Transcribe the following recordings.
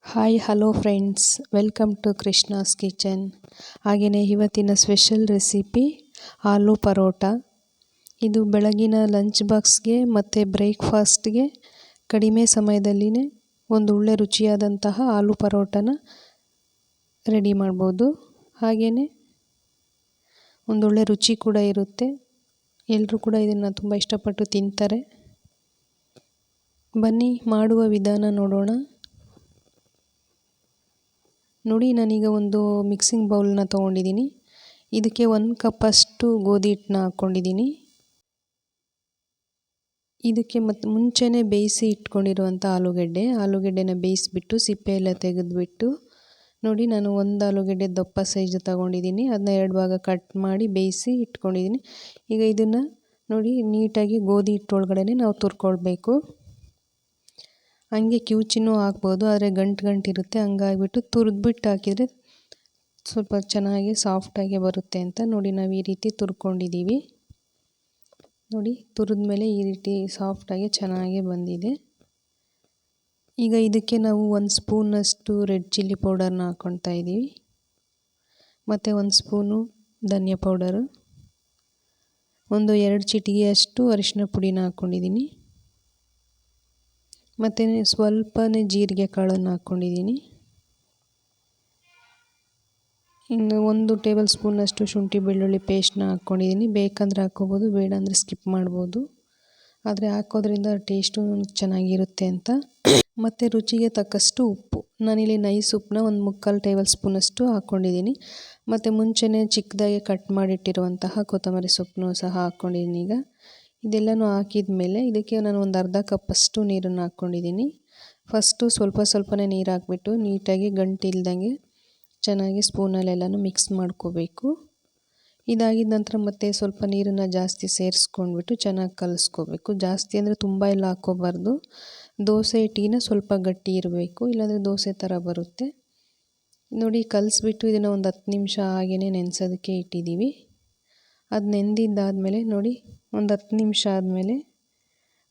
Hi hello friends, welcome to Krishna's kitchen. ಹಾಗೆಯೇ ಇವತ್ತಿನ special recipe ಆಲೂ ಪರೋಟ. ಇದು ಬೆಳಗಿನ ಲಂಚ್ ಬಾಕ್ಸ್ಗೆ ಮತ್ತು ಬ್ರೇಕ್ಫಾಸ್ಟ್ಗೆ ಕಡಿಮೆ ಸಮಯದಲ್ಲಿನೇ ಒಂದು ಒಳ್ಳೆ ರುಚಿಯಾದಂತಹ ಆಲೂ ಪರೋಟನ ರೆಡಿ ಮಾಡ್ಬೋದು. ಹಾಗೆಯೇ ಒಂದೊಳ್ಳೆ ರುಚಿ ಕೂಡ ಇರುತ್ತೆ. ಎಲ್ಲರೂ ಕೂಡ ಇದನ್ನು ತುಂಬ ಇಷ್ಟಪಟ್ಟು ತಿಂತಾರೆ. ಬನ್ನಿ ಮಾಡುವ ವಿಧಾನ ನೋಡೋಣ. ನೋಡಿ, ನಾನೀಗ ಒಂದು ಮಿಕ್ಸಿಂಗ್ ಬೌಲ್ನ ತೊಗೊಂಡಿದ್ದೀನಿ. ಇದಕ್ಕೆ 1 ಕಪ್ಪಷ್ಟು ಗೋಧಿ ಹಿಟ್ಟನ್ನ ಹಾಕ್ಕೊಂಡಿದ್ದೀನಿ. ಇದಕ್ಕೆ ಮುಂಚೆನೇ ಬೇಯಿಸಿ ಇಟ್ಕೊಂಡಿರುವಂಥ ಆಲೂಗೆಡ್ಡೆನ ಬೇಯಿಸಿಬಿಟ್ಟು ಸಿಪ್ಪೆ ಎಲ್ಲ ತೆಗೆದುಬಿಟ್ಟು, ನೋಡಿ ನಾನು ಒಂದು ಆಲೂಗೆಡ್ಡೆ ದಪ್ಪ ಸೈಜ್ ತೊಗೊಂಡಿದ್ದೀನಿ. ಅದನ್ನ 2 ಭಾಗ ಕಟ್ ಮಾಡಿ ಬೇಯಿಸಿ ಇಟ್ಕೊಂಡಿದ್ದೀನಿ. ಈಗ ಇದನ್ನು ನೋಡಿ ನೀಟಾಗಿ ಗೋಧಿ ಹಿಟ್ಟೊಳಗಡೆ ನಾವು ತುರ್ಕೊಳ್ಬೇಕು. ಹಂಗೆ ಕಿವುಚಿನೂ ಹಾಕ್ಬೋದು, ಆದರೆ ಗಂಟು ಇರುತ್ತೆ. ಹಂಗಾಗಿಬಿಟ್ಟು ತುರಿದ್ಬಿಟ್ಟು ಹಾಕಿದರೆ ಸ್ವಲ್ಪ ಚೆನ್ನಾಗಿ ಸಾಫ್ಟಾಗಿ ಬರುತ್ತೆ ಅಂತ ನೋಡಿ ನಾವು ಈ ರೀತಿ ತುರ್ಕೊಂಡಿದ್ದೀವಿ. ನೋಡಿ ತುರಿದ್ಮೇಲೆ ಈ ರೀತಿ ಸಾಫ್ಟಾಗಿ ಚೆನ್ನಾಗಿ ಬಂದಿದೆ. ಈಗ ಇದಕ್ಕೆ ನಾವು 1 ಸ್ಪೂನಷ್ಟು ರೆಡ್ ಚಿಲ್ಲಿ ಪೌಡರ್ನ ಹಾಕ್ಕೊಳ್ತಾ ಇದ್ದೀವಿ. ಮತ್ತು 1 ಸ್ಪೂನು ಧನಿಯಾ ಪೌಡರು, ಒಂದು 2 ಚಿಟಿಕೆಯಷ್ಟು ಅರಿಶಿನ ಪುಡಿನ ಹಾಕ್ಕೊಂಡಿದ್ದೀನಿ. ಮತ್ತು ಸ್ವಲ್ಪನೇ ಜೀರಿಗೆ ಕಾಳನ್ನು ಹಾಕ್ಕೊಂಡಿದ್ದೀನಿ. ಇನ್ನು 1 ಟೇಬಲ್ ಸ್ಪೂನಷ್ಟು ಶುಂಠಿ ಬೆಳ್ಳುಳ್ಳಿ ಪೇಸ್ಟ್ನ ಹಾಕ್ಕೊಂಡಿದ್ದೀನಿ. ಬೇಕಂದರೆ ಹಾಕ್ಕೋಬೋದು, ಬೇಡ ಅಂದರೆ ಸ್ಕಿಪ್ ಮಾಡ್ಬೋದು. ಆದರೆ ಹಾಕೋದ್ರಿಂದ ಟೇಸ್ಟು ಚೆನ್ನಾಗಿರುತ್ತೆ ಅಂತ. ಮತ್ತು ರುಚಿಗೆ ತಕ್ಕಷ್ಟು ಉಪ್ಪು. ನಾನಿಲ್ಲಿ ನೈಸ್ ಉಪ್ಪನ್ನ 1/4 ಟೇಬಲ್ ಸ್ಪೂನಷ್ಟು ಹಾಕ್ಕೊಂಡಿದ್ದೀನಿ. ಮತ್ತು ಮುಂಚೆನೇ ಚಿಕ್ಕದಾಗಿ ಕಟ್ ಮಾಡಿಟ್ಟಿರುವಂತಹ ಕೊತ್ತಂಬರಿ ಸೊಪ್ಪನ್ನು ಸಹ ಹಾಕ್ಕೊಂಡಿದ್ದೀನಿ. ಈಗ ಇದೆಲ್ಲನೂ ಹಾಕಿದ ಮೇಲೆ ಇದಕ್ಕೆ ನಾನು ಒಂದು ಅರ್ಧ ಕಪ್ಪಷ್ಟು ನೀರನ್ನು ಹಾಕ್ಕೊಂಡಿದ್ದೀನಿ. ಫಸ್ಟು ಸ್ವಲ್ಪನೇ ನೀರು ಹಾಕ್ಬಿಟ್ಟು ನೀಟಾಗಿ ಗಂಟಿಲ್ದಂಗೆ ಚೆನ್ನಾಗಿ ಸ್ಪೂನಲ್ಲೆಲ್ಲನೂ ಮಿಕ್ಸ್ ಮಾಡ್ಕೋಬೇಕು. ಇದಾಗಿದ ನಂತರ ಮತ್ತೆ ಸ್ವಲ್ಪ ನೀರನ್ನು ಜಾಸ್ತಿ ಸೇರಿಸ್ಕೊಂಡ್ಬಿಟ್ಟು ಚೆನ್ನಾಗಿ ಕಲಿಸ್ಕೋಬೇಕು. ಜಾಸ್ತಿ ಅಂದರೆ ತುಂಬ ಎಲ್ಲ ಹಾಕ್ಕೋಬಾರ್ದು. ದೋಸೆ ಹಿಟ್ಟಿನ ಸ್ವಲ್ಪ ಗಟ್ಟಿ ಇರಬೇಕು, ಇಲ್ಲಾಂದರೆ ದೋಸೆ ಥರ ಬರುತ್ತೆ. ನೋಡಿ ಕಲಿಸ್ಬಿಟ್ಟು ಇದನ್ನು ಒಂದು 10 ನಿಮಿಷ ಹಾಗೆಯೇ ನೆನೆಸೋದಕ್ಕೆ ಇಟ್ಟಿದ್ದೀವಿ. ಅದು ನೆಂದಿದ್ದಾದಮೇಲೆ ನೋಡಿ ಒಂದು 10 ನಿಮಿಷ ಆದಮೇಲೆ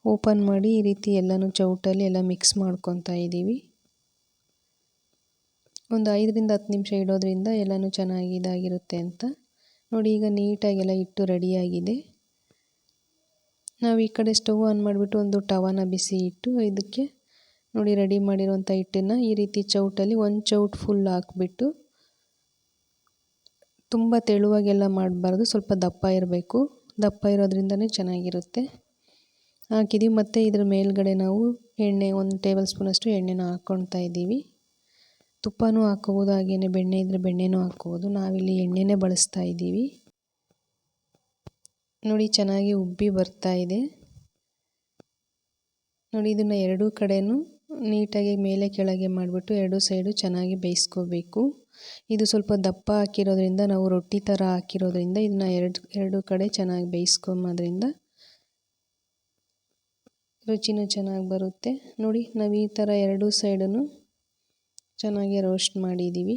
ಓಪನ್ ಮಾಡಿ ಈ ರೀತಿ ಎಲ್ಲನೂ ಚೌಟಲ್ಲಿ ಎಲ್ಲ ಮಿಕ್ಸ್ ಮಾಡ್ಕೊತಾ ಇದ್ದೀವಿ. ಒಂದು 5ರಿಂದ 10 ನಿಮಿಷ ಇಡೋದ್ರಿಂದ ಎಲ್ಲನೂ ಚೆನ್ನಾಗಿ ಇದಾಗಿರುತ್ತೆ ಅಂತ. ನೋಡಿ ಈಗ ನೀಟಾಗೆಲ್ಲ ಹಿಟ್ಟು ರೆಡಿಯಾಗಿದೆ. ನಾವು ಈ ಕಡೆ ಸ್ಟವ್ ಆನ್ ಮಾಡಿಬಿಟ್ಟು ಒಂದು ತವಾನ ಬಿಸಿ ಇಟ್ಟು ಇದಕ್ಕೆ ನೋಡಿ ರೆಡಿ ಮಾಡಿರುವಂಥ ಹಿಟ್ಟನ್ನು ಈ ರೀತಿ ಚೌಟಲ್ಲಿ 1 ಚೌಟ್ ಫುಲ್ ಹಾಕ್ಬಿಟ್ಟು, ತುಂಬ ತೆಳುವಾಗೆಲ್ಲ ಮಾಡಬಾರ್ದು, ಸ್ವಲ್ಪ ದಪ್ಪ ಇರಬೇಕು. ದಪ್ಪ ಇರೋದ್ರಿಂದನೇ ಚೆನ್ನಾಗಿರುತ್ತೆ. ಹಾಕಿದ್ದೀವಿ. ಮತ್ತು ಇದ್ರ ಮೇಲ್ಗಡೆ ನಾವು ಎಣ್ಣೆ 1 ಟೇಬಲ್ ಸ್ಪೂನಷ್ಟು ಎಣ್ಣೆನ ಹಾಕ್ಕೊಳ್ತಾ ಇದ್ದೀವಿ. ತುಪ್ಪನೂ ಹಾಕ್ಕೋಬೋದು, ಹಾಗೆಯೇ ಬೆಣ್ಣೆ ಇದ್ದರೆ ಬೆಣ್ಣೆನೂ ಹಾಕ್ಕೋಬೋದು. ನಾವಿಲ್ಲಿ ಎಣ್ಣೆನೇ ಬಳಸ್ತಾ ಇದ್ದೀವಿ. ನೋಡಿ ಚೆನ್ನಾಗಿ ಉಬ್ಬಿ ಬರ್ತಾ ಇದೆ. ನೋಡಿ ಇದನ್ನು 2 ಕಡೆನೂ ನೀಟಾಗಿ ಮೇಲೆ ಕೆಳಗೆ ಮಾಡಿಬಿಟ್ಟು 2 ಸೈಡು ಚೆನ್ನಾಗಿ ಬೇಯಿಸ್ಕೋಬೇಕು. ಇದು ಸ್ವಲ್ಪ ದಪ್ಪ ಹಾಕಿರೋದ್ರಿಂದ, ನಾವು ರೊಟ್ಟಿ ಥರ ಹಾಕಿರೋದ್ರಿಂದ ಇದನ್ನು 2 ಕಡೆ ಚೆನ್ನಾಗಿ ಬೇಯಿಸ್ಕೊಂಬೋದ್ರಿಂದ ರುಚಿನೂ ಚೆನ್ನಾಗಿ ಬರುತ್ತೆ. ನೋಡಿ ನಾವು ಈ ಥರ 2 ಸೈಡನ್ನು ಚೆನ್ನಾಗಿ ರೋಸ್ಟ್ ಮಾಡಿದ್ದೀವಿ.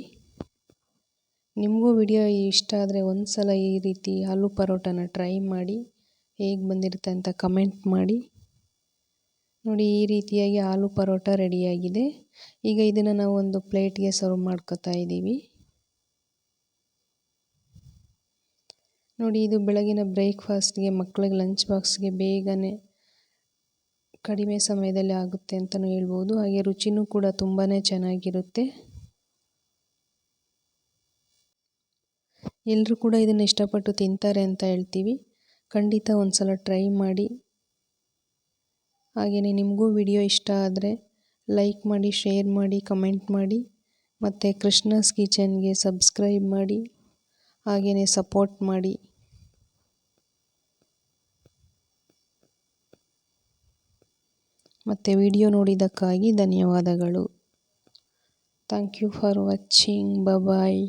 ನಿಮಗೂ ವಿಡಿಯೋ ಇಷ್ಟ ಆದರೆ ಒಂದು ಸಲ ಈ ರೀತಿ ಆಲೂ ಪರೋಟನ ಟ್ರೈ ಮಾಡಿ, ಹೇಗೆ ಬಂದಿರುತ್ತೆ ಅಂತ ಕಮೆಂಟ್ ಮಾಡಿ. ನೋಡಿ ಈ ರೀತಿಯಾಗಿ ಆಲೂ ಪರೋಟ ರೆಡಿಯಾಗಿದೆ. ಈಗ ಇದನ್ನು ನಾವು ಒಂದು ಪ್ಲೇಟ್ಗೆ ಸರ್ವ್ ಮಾಡ್ಕೊತಾ ಇದ್ದೀವಿ. ನೋಡಿ ಇದು ಬೆಳಗಿನ ಬ್ರೇಕ್ಫಾಸ್ಟ್ಗೆ, ಮಕ್ಕಳಿಗೆ ಲಂಚ್ ಬಾಕ್ಸ್ಗೆ ಬೇಗನೆ ಕಡಿಮೆ ಸಮಯದಲ್ಲಿ ಆಗುತ್ತೆ ಅಂತಲೂ ಹೇಳ್ಬೋದು. ಹಾಗೆ ರುಚಿನೂ ಕೂಡ ತುಂಬಾ ಚೆನ್ನಾಗಿರುತ್ತೆ. ಎಲ್ಲರೂ ಕೂಡ ಇದನ್ನು ಇಷ್ಟಪಟ್ಟು ತಿಂತಾರೆ ಅಂತ ಹೇಳ್ತೀವಿ. ಖಂಡಿತ ಒಂದು ಸಲ ಟ್ರೈ ಮಾಡಿ. ಹಾಗೆಯೇ ನಿಮಗೂ ವಿಡಿಯೋ ಇಷ್ಟ ಆದರೆ ಲೈಕ್ ಮಾಡಿ, ಶೇರ್ ಮಾಡಿ, ಕಮೆಂಟ್ ಮಾಡಿ. ಮತ್ತು ಕೃಷ್ಣಾಸ್ ಕಿಚನ್ಗೆ ಸಬ್ಸ್ಕ್ರೈಬ್ ಮಾಡಿ, ಹಾಗೆಯೇ ಸಪೋರ್ಟ್ ಮಾಡಿ. ಮತ್ತು ವಿಡಿಯೋ ನೋಡಿದ್ದಕ್ಕಾಗಿ ಧನ್ಯವಾದಗಳು. Thank you for watching. Bye.